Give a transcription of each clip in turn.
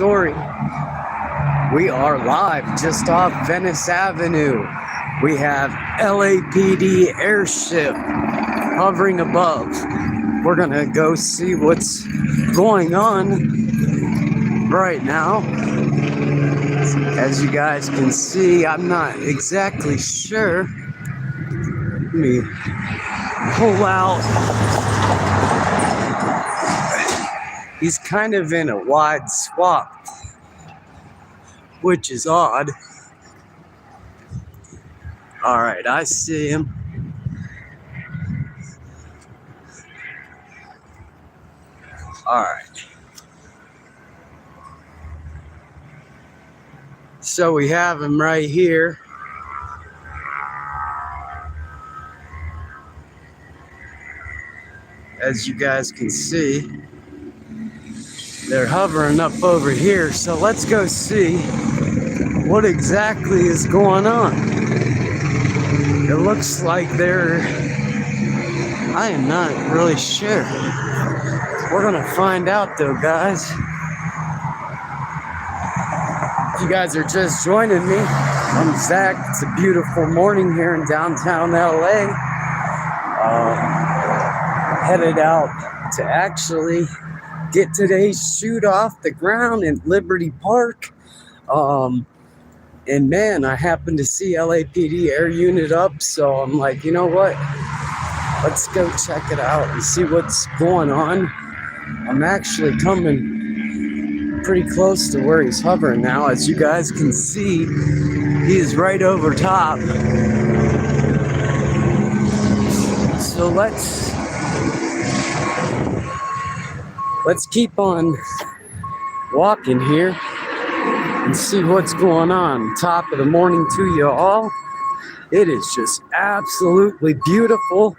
story. We are live just off Venice Avenue. We have LAPD airship hovering above. We're gonna go see what's going on right now. As you guys can see, I'm not exactly sure. Let me pull out. He's kind of in a wide swath, which is odd. All right, I see him. All right. So we have him right here. As you guys can see, they're hovering up over here. So let's go see what exactly is going on. It looks like I am not really sure. We're gonna find out though, guys. If you guys are just joining me, I'm Zach. It's a beautiful morning here in downtown LA. Headed out to actually get today's shoot off the ground in Liberty Park. And man, I happened to see LAPD air unit up, so I'm like, you know what? Let's go check it out and see what's going on. I'm actually coming pretty close to where he's hovering now. As you guys can see, he is right over top. So let's keep on walking here and see what's going on. Top of the morning to you all. It is just absolutely beautiful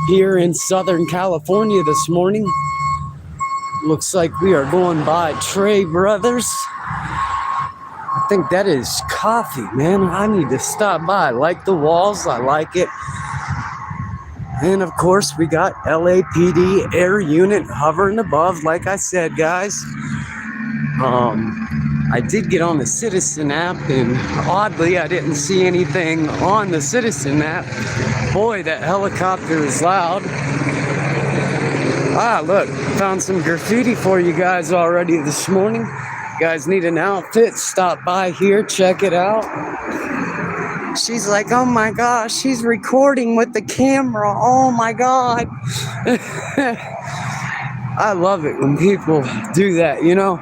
here in Southern California this morning. Looks like we are going by Trey Brothers. I think that is coffee, man. I need to stop by. I like the walls. I like it. And of course, we got LAPD air unit hovering above, like I said, guys. I did get on the Citizen app, and oddly, I didn't see anything on the Citizen app. Boy, that helicopter is loud. Ah, look, found some graffiti for you guys already this morning. You guys need an outfit? Stop by here, check it out. She's like, oh my gosh, she's recording with the camera. Oh my God. I love it when people do that, you know?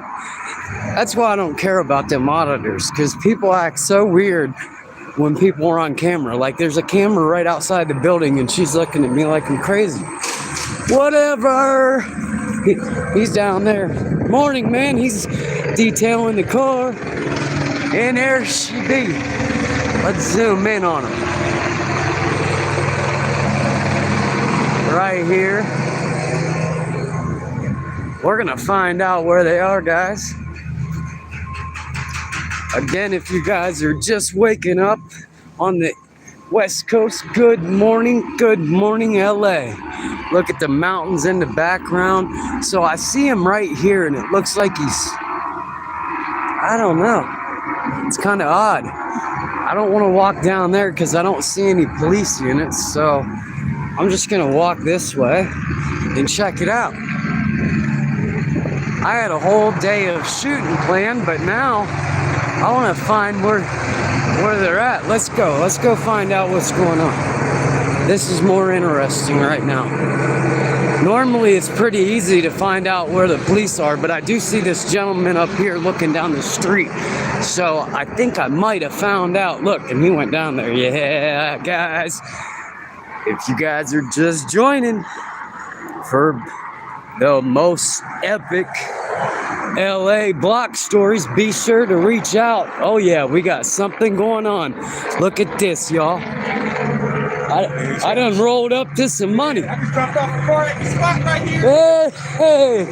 That's why I don't care about them auditors, because people act so weird when people are on camera. Like, there's a camera right outside the building and she's looking at me like I'm crazy. Whatever. He's down there. Morning, man. He's detailing the car. And there she be. Let's zoom in on him. Right here. We're gonna find out where they are, guys. Again, if you guys are just waking up on the West Coast, good morning LA. Look at the mountains in the background. So I see him right here, and it looks like I don't know. It's kind of odd. I don't want to walk down there because I don't see any police units. So I'm just going to walk this way and check it out. I had a whole day of shooting planned, but now I want to find where they're at. Let's go find out what's going on. This is more interesting right now. Normally it's pretty easy to find out where the police are, but I do see this gentleman up here looking down the street. So I think I might have found out. Look, and he went down there. Yeah, guys. If you guys are just joining for the most epic LA block stories, be sure to reach out. Oh yeah, we got something going on. Look at this, y'all. I done rolled up to some money. I just dropped off the car at the spot right here. Hey.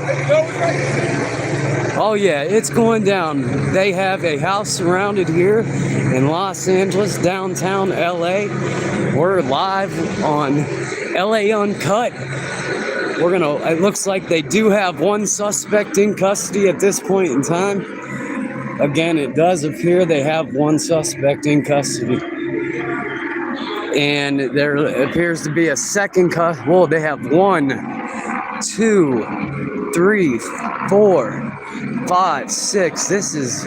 Oh yeah, it's going down. They have a house surrounded here in Los Angeles, downtown LA. We're live on LA Uncut. It looks like they do have one suspect in custody at this point in time. Again, it does appear they have one suspect in custody. And there appears to be a second well, they have 1, 2, 3, 4, 5, 6. This is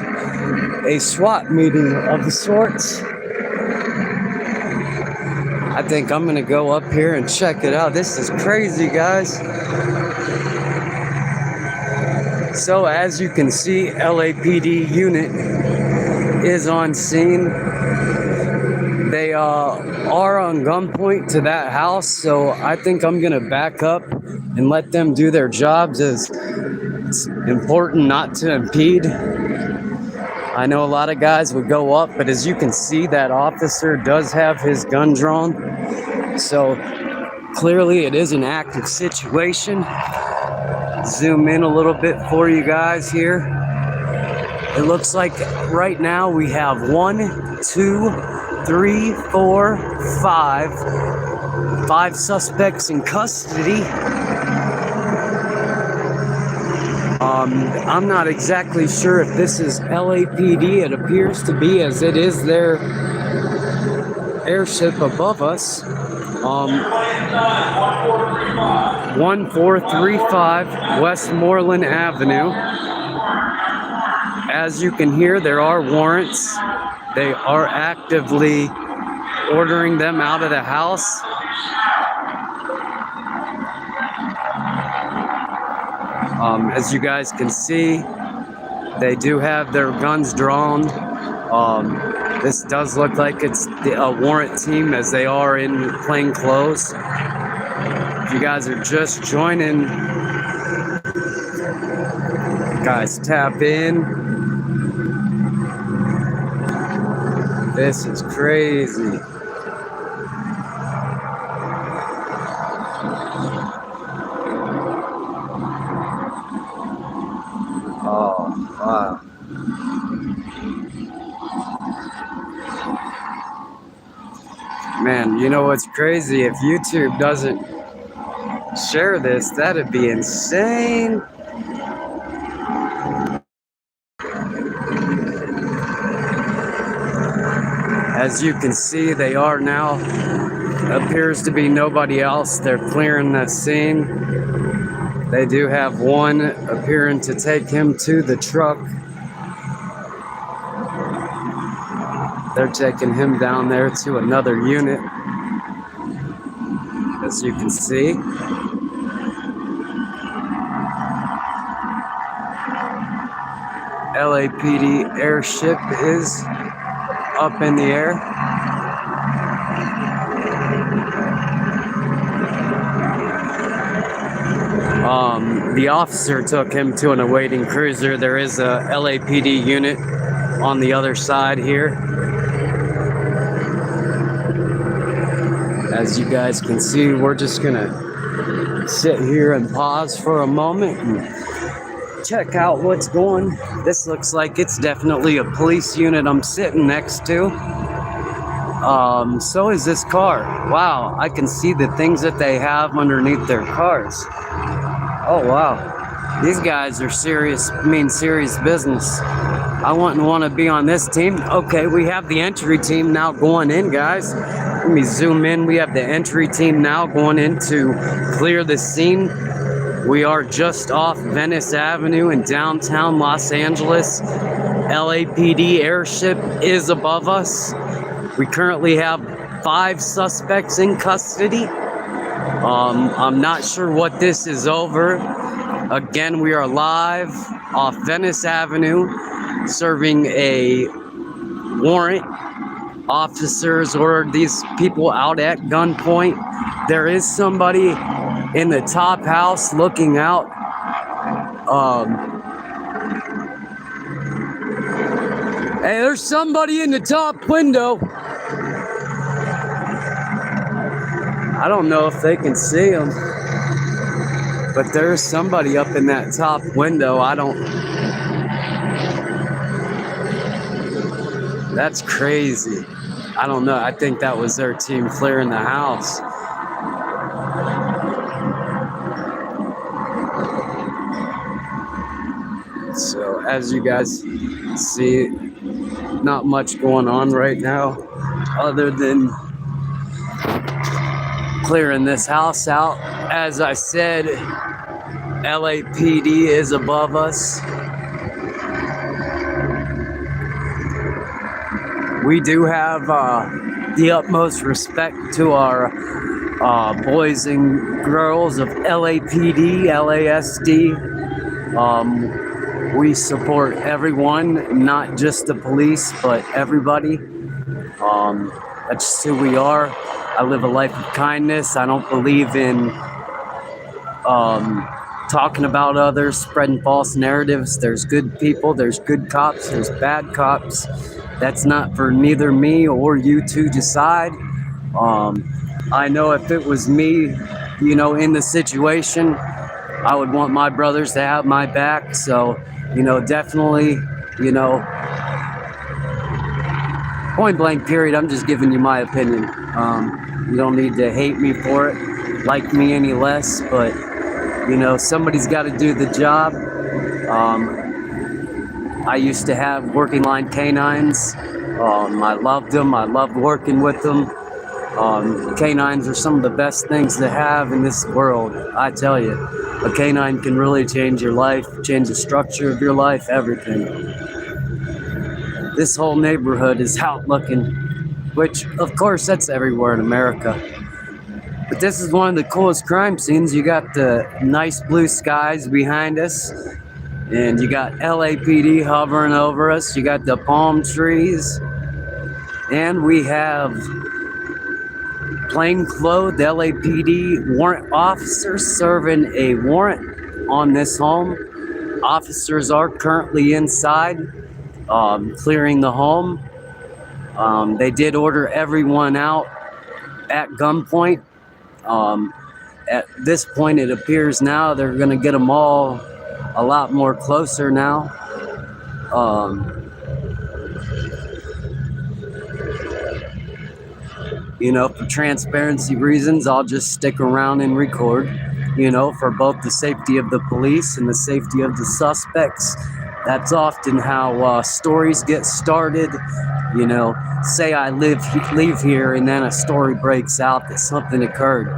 a SWAT meeting of the sorts. I think I'm gonna go up here and check it out. This is crazy, guys. So as you can see, LAPD unit is on scene. They are on gunpoint to that house, so I think I'm gonna back up and let them do their jobs, as it's important not to impede. I know a lot of guys would go up, but as you can see, that officer does have his gun drawn, so clearly it is an active situation. Zoom in a little bit for you guys here. It looks like right now we have 1, 2, 3, 4, 5 suspects in custody. I'm not exactly sure if this is LAPD. It appears to be, as it is their airship above us. 1435 Westmoreland Avenue. As you can hear, there are warrants. They are actively ordering them out of the house. As you guys can see, they do have their guns drawn. This does look like it's a warrant team, as they are in plain clothes. If you guys are just joining, guys, tap in. This is crazy. Oh, wow. Man, you know what's crazy? If YouTube doesn't share this, that'd be insane. As you can see, they are now, appears to be nobody else. They're clearing the scene. They do have one appearing to take him to the truck. They're taking him down there to another unit, as you can see. LAPD airship is up in the air. The officer took him to an awaiting cruiser. There is a LAPD unit on the other side here. As you guys can see, we're just gonna sit here and pause for a moment and check out what's going. This looks like it's definitely a police unit I'm sitting next to. So is this car. Wow, I can see the things that they have underneath their cars. Oh wow, these guys are serious business. I wouldn't want to be on this team. Okay, we have the entry team now going in, guys. Let me zoom in. We have the entry team now going in to clear the scene. We are just off Venice Avenue in downtown Los Angeles. LAPD airship is above us. We currently have 5 suspects in custody. I'm not sure what this is over. Again, we are live off Venice Avenue serving a warrant. Officers ordered these people out at gunpoint. There is somebody in the top house looking out. Hey, there's somebody in the top window. I don't know if they can see him, but there's somebody up in that top window. That's crazy. I don't know. I think that was their team clearing the house. So as you guys see, not much going on right now other than clearing this house out. As I said, LAPD is above us. We do have the utmost respect to our boys and girls of LAPD, LASD. We support everyone, not just the police, but everybody. That's just who we are. I live a life of kindness. I don't believe in talking about others, spreading false narratives. There's good people, there's good cops, there's bad cops. That's not for neither me or you to decide. I know if it was me, you know, in the situation, I would want my brothers to have my back. So, you know, definitely, you know, point blank period, I'm just giving you my opinion. You don't need to hate me for it, like me any less, but, you know, somebody's got to do the job. I used to have working line canines. I loved them. I loved working with them. Canines are some of the best things to have in this world. I tell you, a canine can really change your life, change the structure of your life, everything. This whole neighborhood is out looking, which of course that's everywhere in America. But this is one of the coolest crime scenes. You got the nice blue skies behind us, and you got LAPD hovering over us. You got the palm trees, and we have plainclothed LAPD warrant officers serving a warrant on this home. Officers are currently inside, clearing the home. They did order everyone out at gunpoint. At this point, it appears now they're going to get them all a lot more closer now. You know, for transparency reasons, I'll just stick around and record, you know, for both the safety of the police and the safety of the suspects. That's often how stories get started. You know, say I leave here and then a story breaks out that something occurred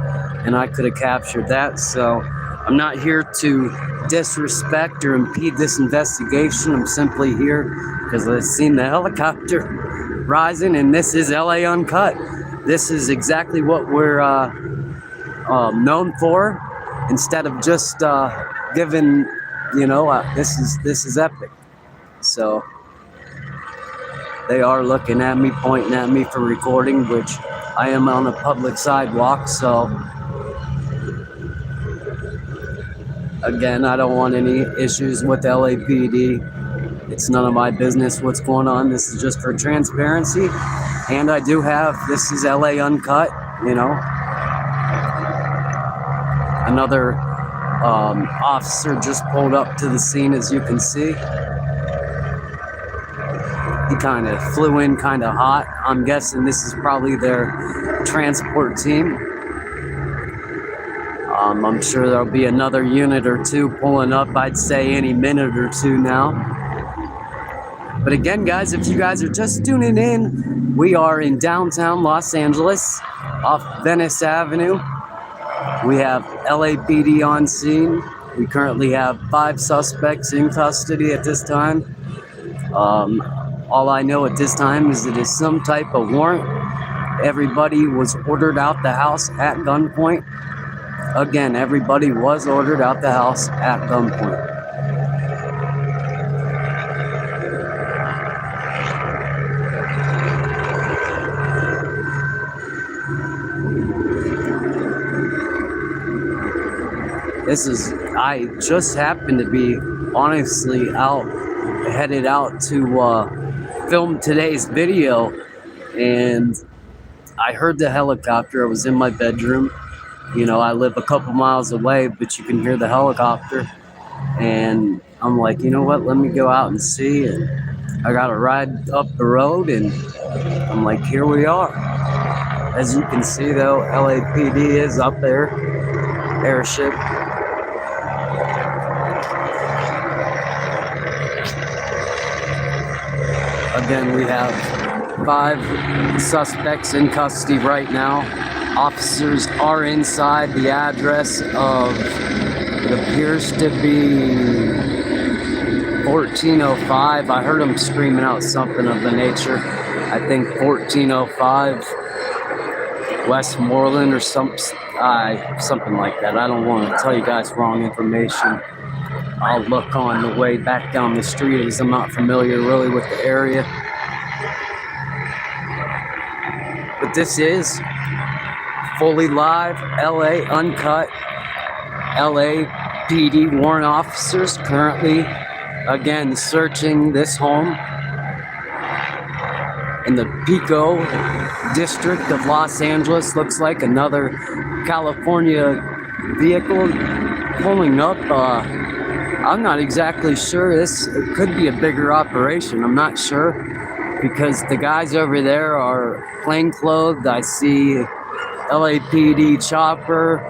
and I could have captured that. So I'm not here to disrespect or impede this investigation. I'm simply here because I've seen the helicopter rising, and this is LA Uncut. This is exactly what we're known for. Instead of just giving, you know, this is epic. So they are looking at me, pointing at me for recording, which I am on a public sidewalk. So again, I don't want any issues with LAPD. It's none of my business what's going on. This is just for transparency. And I do have, this is LA Uncut, you know. Another officer just pulled up to the scene, as you can see. He kind of flew in kind of hot. I'm guessing this is probably their transport team. I'm sure there'll be another unit or two pulling up, I'd say any minute or two now. But again, guys, if you guys are just tuning in, we are in downtown Los Angeles off Venice Avenue. We have LAPD on scene. We currently have 5 suspects in custody at this time. All I know at this time is it is some type of warrant. Everybody was ordered out the house at gunpoint. Again, everybody was ordered out the house at gunpoint. I just happened to be honestly headed out to film today's video, and I heard the helicopter. I was in my bedroom. You know, I live a couple miles away, but you can hear the helicopter. And I'm like, you know what? Let me go out and see. And I got to ride up the road, and I'm like, here we are. As you can see, though, LAPD is up there. Airship. Again, we have 5 suspects in custody right now. Officers are inside. The address of it appears to be 1405. I heard them screaming out something of the nature. I think 1405 Westmoreland or something like that. I don't want to tell you guys wrong information. I'll look on the way back down the street as I'm not familiar really with the area. But this is fully live LA Uncut. LAPD warrant officers currently again searching this home in the Pico district of Los Angeles. Looks like another California vehicle pulling up. I'm not exactly sure. This could be a bigger operation. I'm not sure because the guys over there are plainclothed. I see LAPD chopper.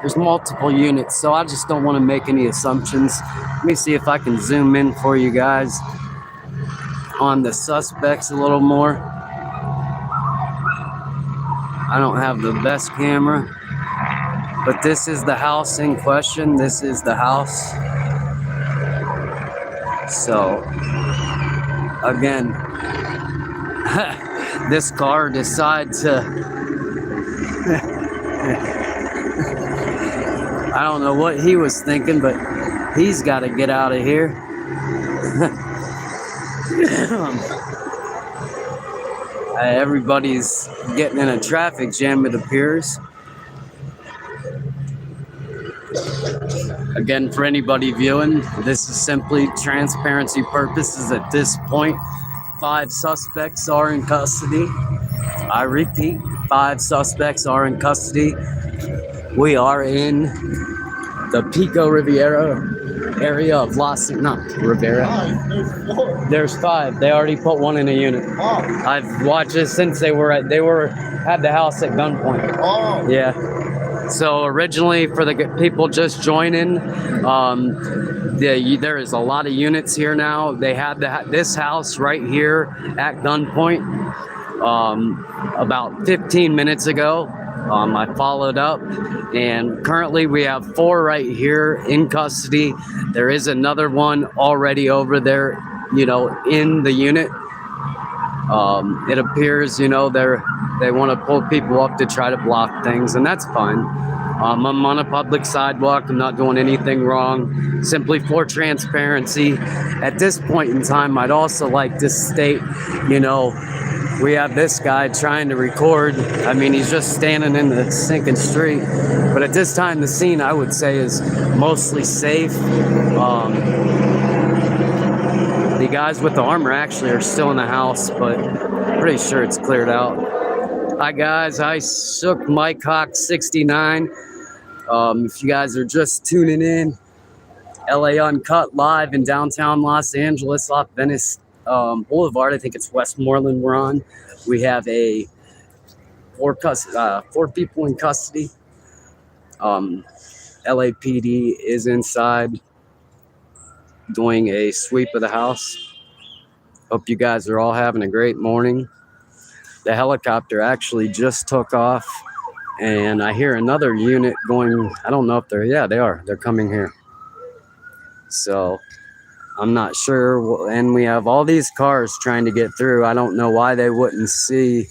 There's multiple units, so I just don't want to make any assumptions. Let me see if I can zoom in for you guys on the suspects a little more. I don't have the best camera, but this is the house in question. This is the house. So, again, this car decides to... I don't know what he was thinking, but he's got to get out of here. Everybody's getting in a traffic jam, it appears. Again, for anybody viewing, this is simply transparency purposes at this point. 5 suspects are in custody. I repeat, 5 suspects are in custody. We are in the Pico Riviera area of There's 5. They already put 1 in a unit. I've watched this since they had the house at gunpoint. Yeah. So originally, for the people just joining, there is a lot of units here now. They had this house right here at gunpoint about 15 minutes ago. I followed up, and currently we have 4 right here in custody. There is another one already over there, in the unit. It appears, they want to pull people up to try to block things, and that's fine. I'm on a public sidewalk. I'm not doing anything wrong. Simply for transparency. At this point in time, I'd also like to state, we have this guy trying to record. I mean, he's just standing in the sinking street. But at this time, the scene, I would say, is mostly safe. The guys with the armor actually are still in the house, but I'm pretty sure it's cleared out. Hi, guys. I Sook Mike Hawk 69. If you guys are just tuning in, LA Uncut live in downtown Los Angeles off Venice Boulevard. I think it's Westmoreland we're on. We have 4 people in custody. LAPD is inside doing a sweep of the house. Hope you guys are all having a great morning. The helicopter actually just took off, and I hear another unit going. I don't know if they are. They're coming here. So I'm not sure, and we have all these cars trying to get through. I don't know why they wouldn't see,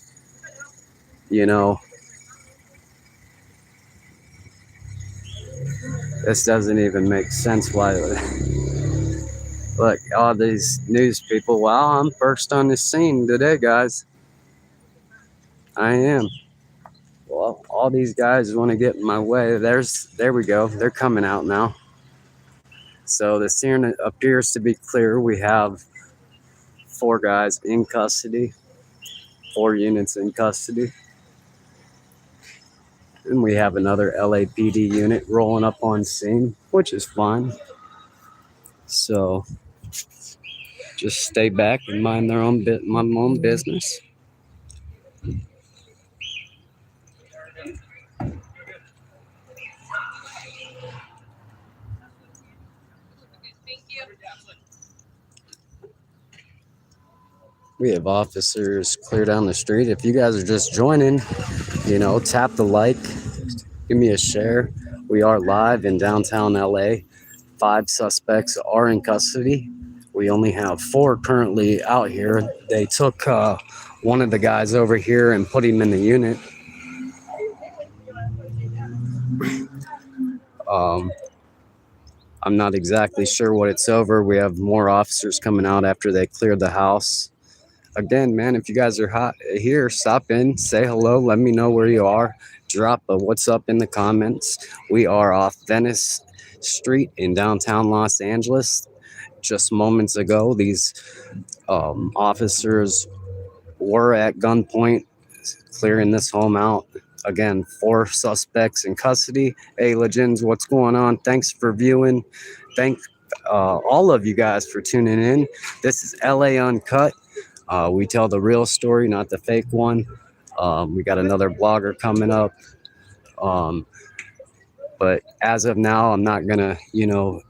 This doesn't even make sense why. Look, all these news people. Wow, I'm first on the scene today, guys. I am. Well, all these guys want to get in my way. There we go. They're coming out now. So the scene appears to be clear. We have 4 guys in custody, 4 units in custody. And we have another LAPD unit rolling up on scene, which is fine. So just stay back and mind my own business. We have officers clear down the street. If you guys are just joining, tap the like, give me a share. We are live in downtown LA. 5 suspects are in custody. We only have 4 currently out here. They took one of the guys over here and put him in the unit. I'm not exactly sure what it's over. We have more officers coming out after they cleared the house. Again, man, if you guys are here, stop in, say hello, let me know where you are. Drop a what's up in the comments. We are off Venice Street in downtown Los Angeles. Just moments ago, these officers were at gunpoint clearing this home out. Again, 4 suspects in custody. Hey, legends, what's going on? Thanks for viewing. Thank all of you guys for tuning in. This is LA Uncut. We tell the real story, not the fake one. We got another blogger coming up. But as of now, I'm not going to,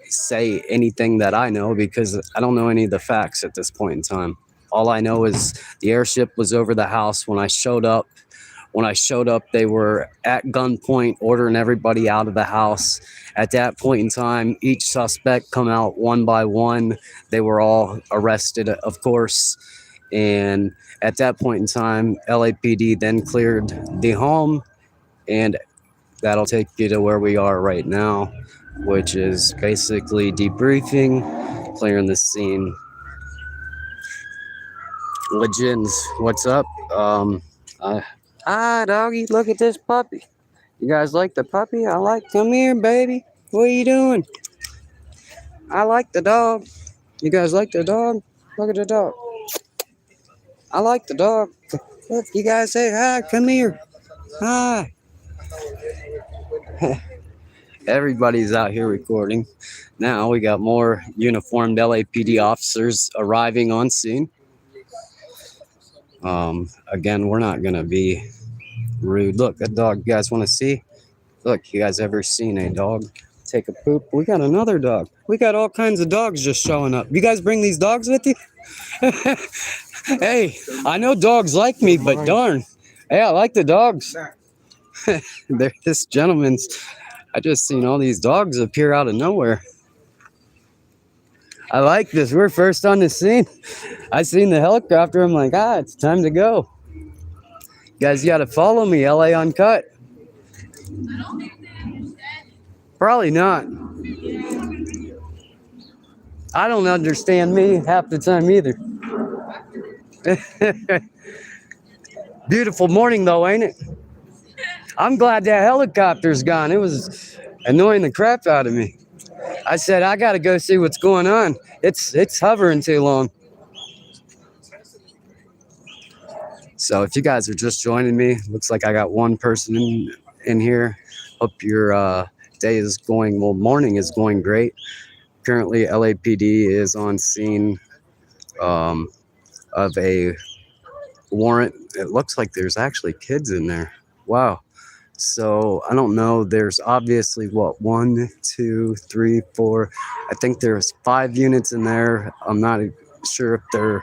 say anything that I know because I don't know any of the facts at this point in time. All I know is the airship was over the house when I showed up. When I showed up, they were at gunpoint ordering everybody out of the house. At that point in time, each suspect come out one by one. They were all arrested, of course. And at that point in time, LAPD then cleared the home, and that'll take you to where we are right now, which is basically debriefing, clearing the scene. Legends, what's up? Hi, doggy. Look at this puppy. You guys like the puppy? Come here, baby. What are you doing? I like the dog. You guys like the dog? Look at the dog. I like the dog. Look, you guys say hi. Come here. Hi. Everybody's out here recording. Now we got more uniformed LAPD officers arriving on scene. Again, we're not going to be rude. Look, that dog you guys want to see? Look, you guys ever seen a dog take a poop? We got another dog. We got all kinds of dogs just showing up. You guys bring these dogs with you? Hey, I know dogs like me, but darn. Hey, I like the dogs. This gentleman's, I just seen all these dogs appear out of nowhere. I like this. We're first on the scene. I seen the helicopter. I'm like, it's time to go. You guys got to follow me, LA Uncut. Probably not. I don't understand me half the time either. Beautiful morning though, ain't it? I'm glad that helicopter's gone. It was annoying the crap out of me. I said, I got to go see what's going on. It's hovering too long. So if you guys are just joining me, looks like I got one person in here. Hope your morning is going great. Currently, LAPD is on scene of a warrant. It looks like there's actually kids in there. Wow. So I don't know. There's obviously 1, 2, 3, 4. I think there's 5 units in there. I'm not sure if they're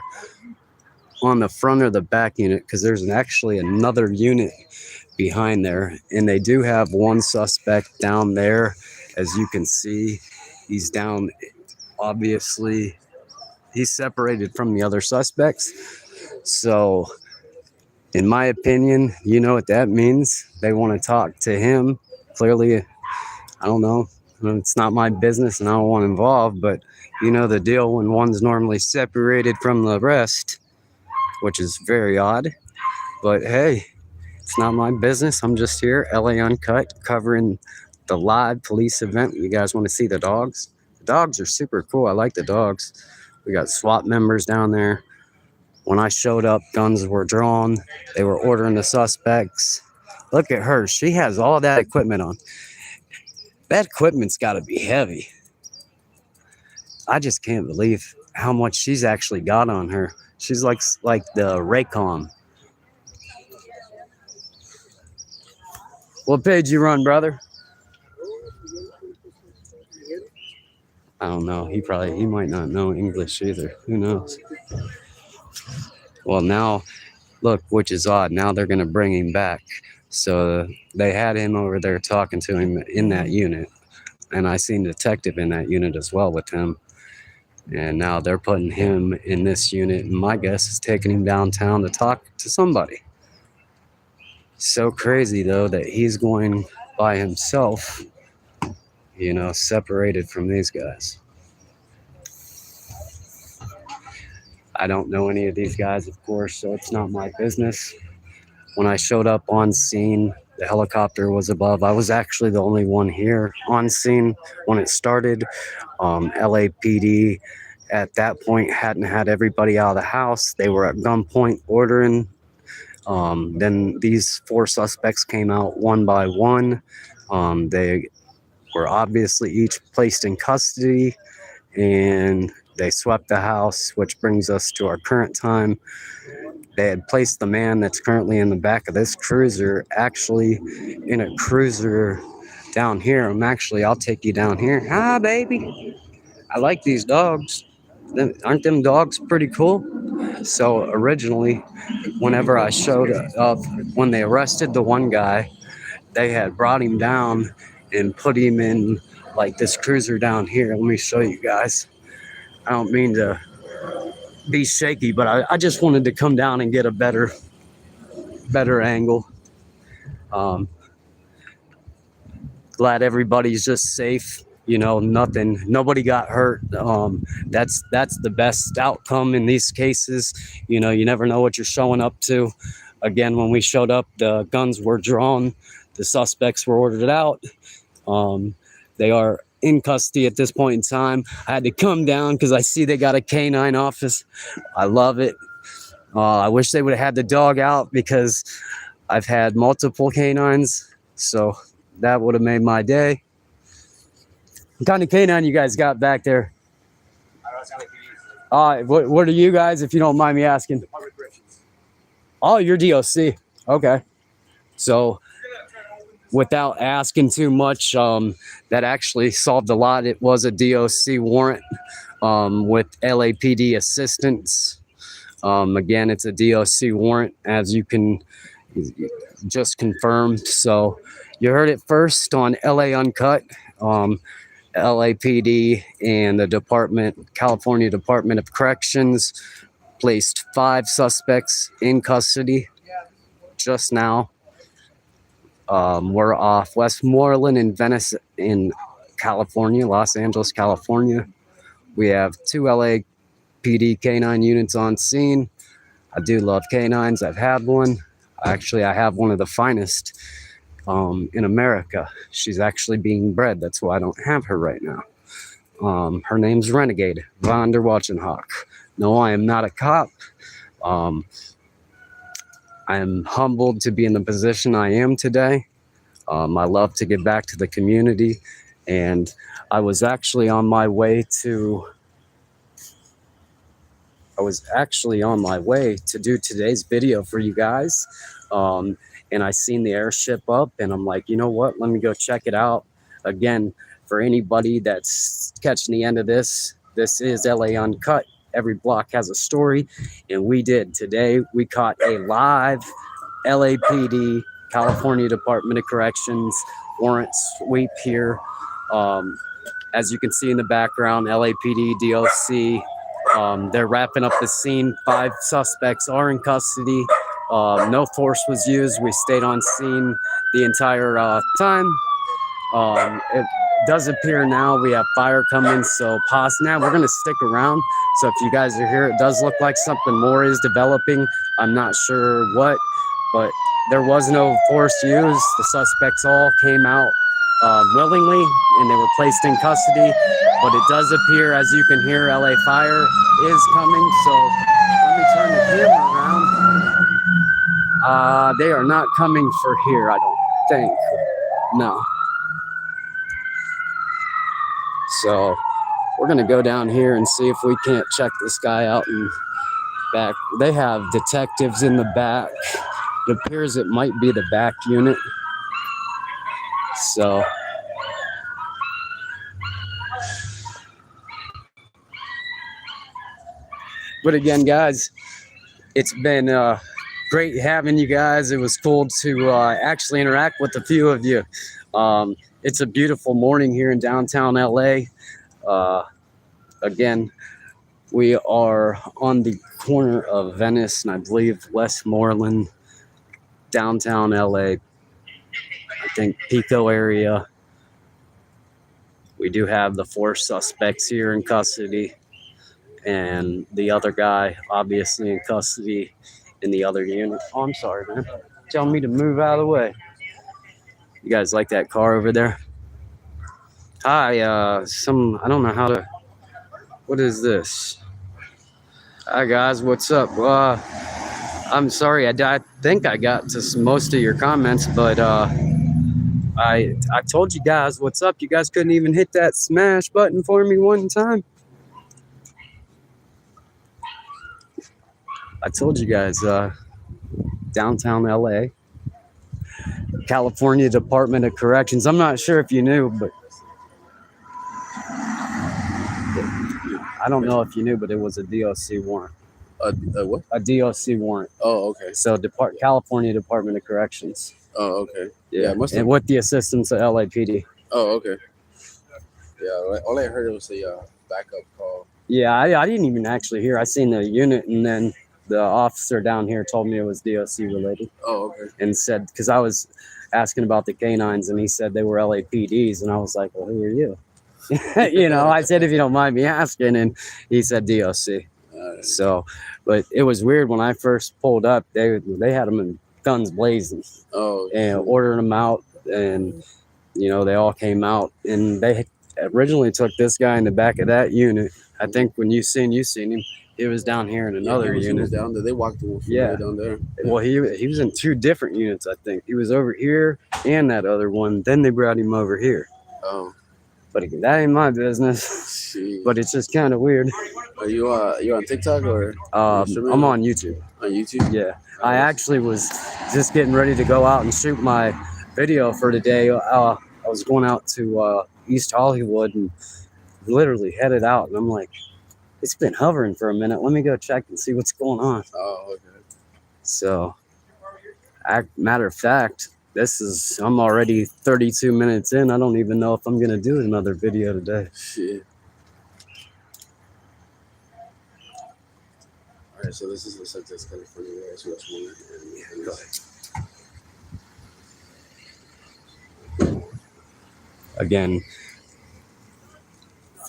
on the front or the back unit because there's actually another unit behind there. And they do have one suspect down there. As you can see, he's down. Obviously, he's separated from the other suspects. So in my opinion, you know what that means. They want to talk to him. Clearly, I don't know. It's not my business and I don't want involved, but you know the deal when one's normally separated from the rest, which is very odd. But hey, it's not my business. I'm just here, LA Uncut, covering the live police event. You guys want to see the dogs? The dogs are super cool. I like the dogs. We got SWAT members down there. When I showed up, guns were drawn. They were ordering the suspects. Look at her. She has all that equipment on. That equipment's got to be heavy. I just can't believe how much she's actually got on her. She's like the Raycom. What page you run, brother? I don't know. He might not know English either. Who knows? Well, now, look, which is odd. Now they're going to bring him back. So they had him over there talking to him in that unit. And I seen a detective in that unit as well with him. And now they're putting him in this unit. And my guess is taking him downtown to talk to somebody. So crazy, though, that he's going by himself, you know, separated from these guys. I don't know any of these guys, of course, so it's not my business. When I showed up on scene, the helicopter was above. I was actually the only one here on scene when it started. LAPD at that point hadn't had everybody out of the house. They were at gunpoint ordering. Then these 4 suspects came out one by one. They were obviously each placed in custody, and they swept the house, which brings us to our current time. They had placed the man that's currently in the back of this cruiser actually in a cruiser down here. I'll take you down here. Hi, baby. I like these dogs. Aren't them dogs pretty cool? So originally, whenever I showed up, when they arrested the one guy, they had brought him down and put him in like this cruiser down here. Let me show you guys. I don't mean to be shaky, but I just wanted to come down and get a better angle. Glad everybody's just safe. You know, nobody got hurt. That's the best outcome in these cases. You know, you never know what you're showing up to. Again, when we showed up, the guns were drawn. The suspects were ordered out. They are in custody at this point in time. I had to come down because I see they got a canine office. I love it. I wish they would have had the dog out because I've had multiple canines. So that would have made my day. What kind of canine you guys got back there? What are you guys, if you don't mind me asking? Oh, you're DOC. Okay. So without asking too much, that actually solved a lot. It was a DOC warrant with LAPD assistance. Again, it's a DOC warrant, as you can just confirmed. So you heard it first on LA Uncut. LAPD and the California Department of Corrections placed 5 suspects in custody just now. We're off Westmoreland in Venice in California, Los Angeles, California. We have 2 LAPD canine units on scene. I do love canines. I've had one. Actually, I have one of the finest in America. She's actually being bred. That's why I don't have her right now. Her name's Renegade von der Watchenhawk. No, I am not a cop. I am humbled to be in the position I am today. I love to give back to the community, and I was actually on my way to do today's video for you guys. And I seen the airship up, and I'm like, you know what? Let me go check it out. Again, for anybody that's catching the end of this is LA Uncut. Every block has a story, and we did. Today, we caught a live LAPD, California Department of Corrections, warrant sweep here. As you can see in the background, LAPD, DOC, they're wrapping up the scene. 5 suspects are in custody. No force was used. We stayed on scene the entire time. It does appear now we have fire coming, so now we're going to stick around. So if you guys are here, it does look like something more is developing. I'm not sure what, but there was no force used. The suspects all came out willingly, and they were placed in custody. But it does appear, as you can hear, LA Fire is coming. So let me turn the camera around. They are not coming for here, I don't think. No. So we're going to go down here and see if we can't check this guy out and back. They have detectives in the back. It appears it might be the back unit. So But again, guys, it's been great having you guys. It was cool to actually interact with a few of you. It's a beautiful morning here in downtown LA. Again, we are on the corner of Venice and I believe Westmoreland, downtown LA. I think Pico area. We do have the 4 suspects here in custody, and the other guy obviously in custody in the other unit. Oh, I'm sorry, man. Tell me to move out of the way. You guys like that car over there? Hi, I don't know how to, what is this? Hi guys, what's up? I'm sorry, I think I got to most of your comments, but I told you guys what's up. You guys couldn't even hit that smash button for me one time. I told you guys, downtown LA, California Department of Corrections. I'm not sure if you knew, but I don't know if you knew, but it was a DOC warrant. A what? A DOC warrant. Oh, okay. So California Department of Corrections. Oh, okay. Yeah, and with the assistance of LAPD. Oh, okay. Yeah, all I heard was a backup call. Yeah, I didn't even actually hear. I seen the unit, and then the officer down here told me it was DOC related. Oh, okay. And said, because I was asking about the canines, and he said they were LAPDs, and I was like, well, who are you? You know, I said, if you don't mind me asking, and he said DOC. So, but it was weird when I first pulled up. They had them in guns blazing. Oh, and ordering them out, and you know they all came out, and they originally took this guy in the back of that unit. I think when you seen him, he was down here in another unit. He was down there. They walked the way down there. Well, he was in 2 different units. I think he was over here and that other one. Then they brought him over here. Oh. But again, that ain't my business. Jeez. But it's just kind of weird. Are you on TikTok or? I'm on YouTube. On YouTube? Yeah. I actually was just getting ready to go out and shoot my video for today. I was going out to East Hollywood and literally headed out. And I'm like, it's been hovering for a minute. Let me go check and see what's going on. Oh, okay. So, matter of fact, I'm already 32 minutes in. I don't even know if I'm going to do another video today. Shit. All right, so this is the subject California. Go ahead. Again,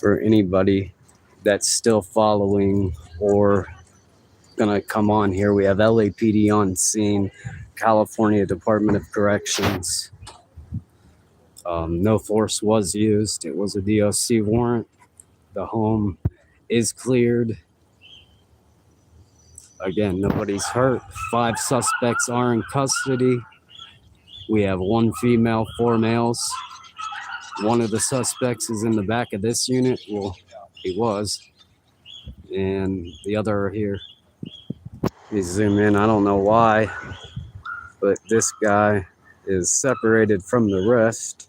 for anybody that's still following or gonna come on here, we have LAPD on scene, California Department of Corrections. No force was used. It was a DOC warrant. The home is cleared. Again, nobody's hurt. 5 suspects are in custody. We have 1 female, 4 males. One of the suspects is in the back of this unit. Well, he was. And the other are here. Let me zoom in. I don't know why, but this guy is separated from the rest.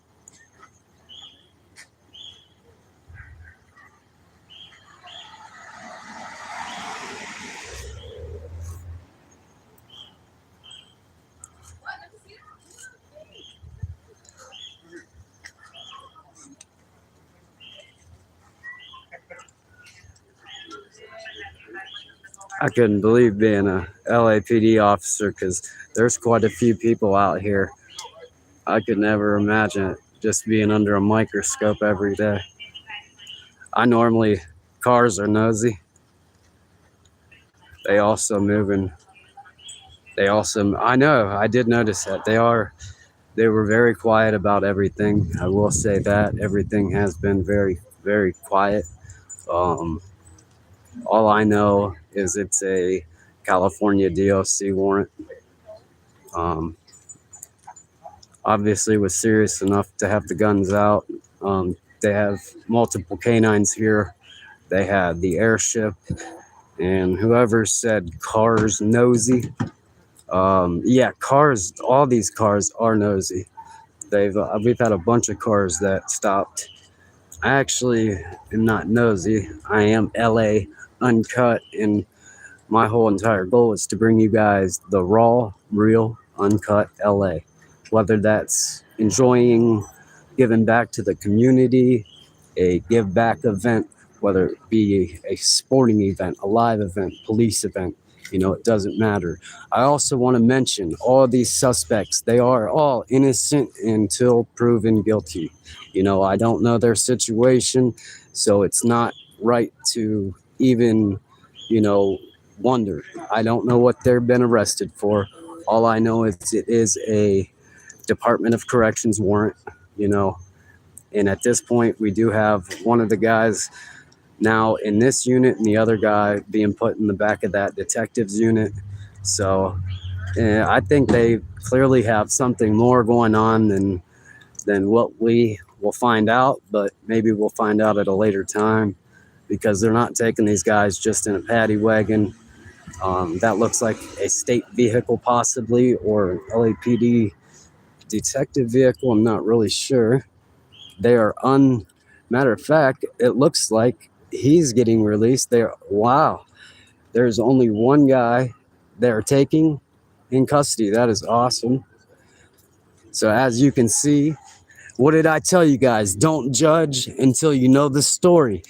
I couldn't believe being a LAPD officer because there's quite a few people out here. I could never imagine it, just being under a microscope every day. Cars are nosy. They also moving. I know, I did notice that. They were very quiet about everything. I will say that. Everything has been very, very quiet. All I know is it's a California DOC warrant. Obviously was serious enough to have the guns out. They have multiple canines here. They had the airship, and whoever said cars nosy. Yeah, cars, all these cars are nosy. We've had a bunch of cars that stopped. I actually am not nosy. I am LA Uncut, and My whole entire goal is to bring you guys the raw, real, uncut LA. Whether that's enjoying giving back to the community, a give back event, whether it be a sporting event, a live event, police event, it doesn't matter. I also want to mention all these suspects, they are all innocent until proven guilty. I don't know their situation, so it's not right to even, wonder. I don't know what they've been arrested for. All I know is it is a Department of Corrections warrant, and at this point, we do have one of the guys now in this unit and the other guy being put in the back of that detectives unit. So I think they clearly have something more going on than what we will find out, but maybe we'll find out at a later time, because they're not taking these guys just in a paddy wagon. That looks like a state vehicle possibly, or LAPD detective vehicle. I'm not really sure. They are matter of fact, it looks like he's getting released. Wow, there's only one guy they're taking in custody. That is awesome. So as you can see, what did I tell you guys? Don't judge until you know the story.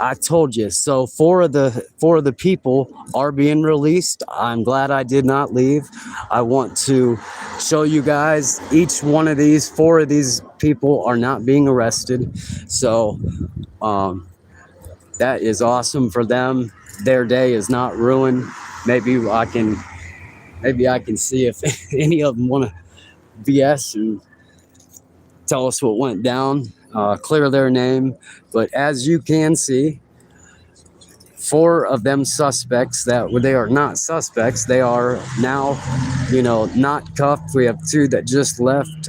I told you. So four of the people are being released. I'm glad I did not leave. I want to show you guys each one of these. Four of these people are not being arrested. So that is awesome for them. Their day is not ruined. Maybe I can see if any of them want to BS and tell us what went down, clear their name. But as you can see, four of them suspects they are not suspects. They are now, not cuffed. We have two that just left.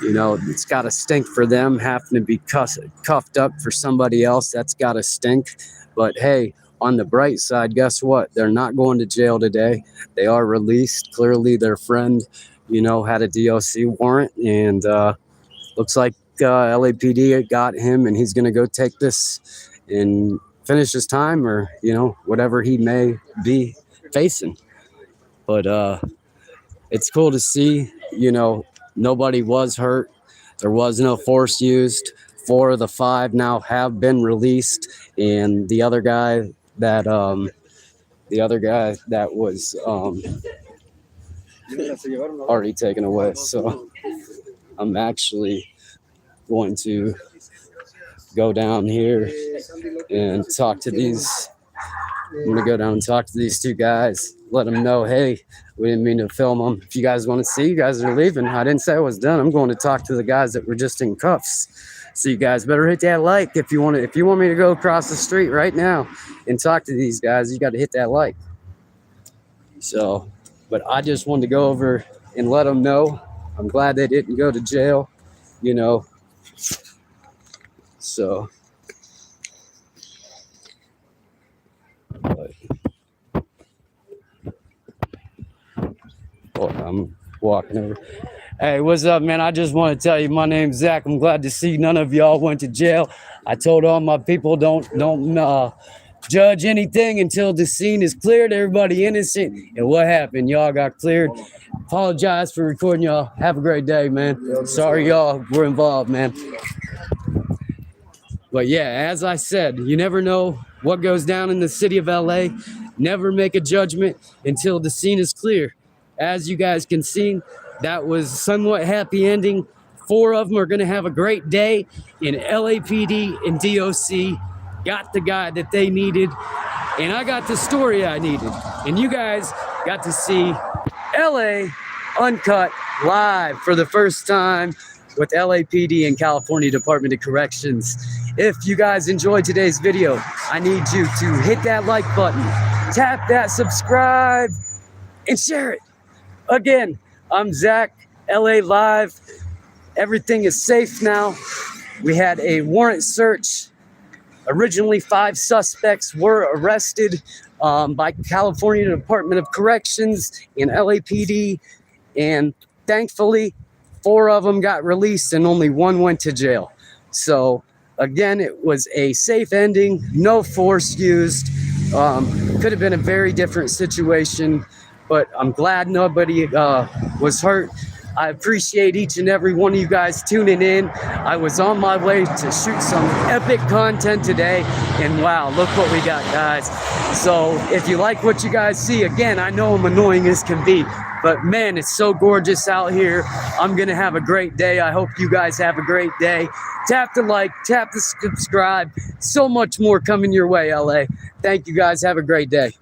It's got to stink for them having to be cuffed up for somebody else. That's got to stink. But hey, on the bright side, guess what? They're not going to jail today. They are released. Clearly, their friend, had a DOC warrant, and looks like LAPD got him, and he's going to go take this and finish his time, or whatever he may be facing. But it's cool to see. Nobody was hurt. There was no force used. 4 of the 5 now have been released, and the other guy that was already taken away. So I'm actually going to go down here and talk to these. I'm going to go down and talk to these 2 guys, let them know, hey, we didn't mean to film them. If you guys want to see, you guys are leaving. I didn't say I was done. I'm going to talk to the guys that were just in cuffs. So you guys better hit that like if you want me to go across the street right now and talk to these guys. You got to hit that like. So, but I just wanted to go over and let them know I'm glad they didn't go to jail, So, but, I'm walking over. Hey, what's up, man? I just want to tell you, my name's Zach. I'm glad to see none of y'all went to jail. I told all my people don't judge anything until the scene is cleared. Everybody innocent. And what happened? Y'all got cleared. Apologize for recording y'all. Have a great day, man. Sorry y'all were involved, man. But yeah, as I said, you never know what goes down in the city of LA. Never make a judgment until the scene is clear. As you guys can see, that was somewhat happy ending. 4 of them are going to have a great day in LAPD and DOC. Got the guy that they needed, and I got the story I needed. And you guys got to see LA Uncut live for the first time with LAPD and California Department of Corrections. If you guys enjoyed today's video, I need you to hit that like button, tap that subscribe, and share it. Again, I'm Zach, LA Live. Everything is safe now. We had a warrant search. Originally, 5 suspects were arrested by California Department of Corrections and LAPD, and thankfully, 4 of them got released and only 1 went to jail. So again, it was a safe ending, no force used. Could have been a very different situation, but I'm glad nobody was hurt. I appreciate each and every one of you guys tuning in. I was on my way to shoot some epic content today, and wow, look what we got, guys. So if you like what you guys see, again, I know I'm annoying as can be, but man, it's so gorgeous out here. I'm gonna have a great day. I hope you guys have a great day. Tap the like, tap the subscribe. So much more coming your way, LA. Thank you guys. Have a great day.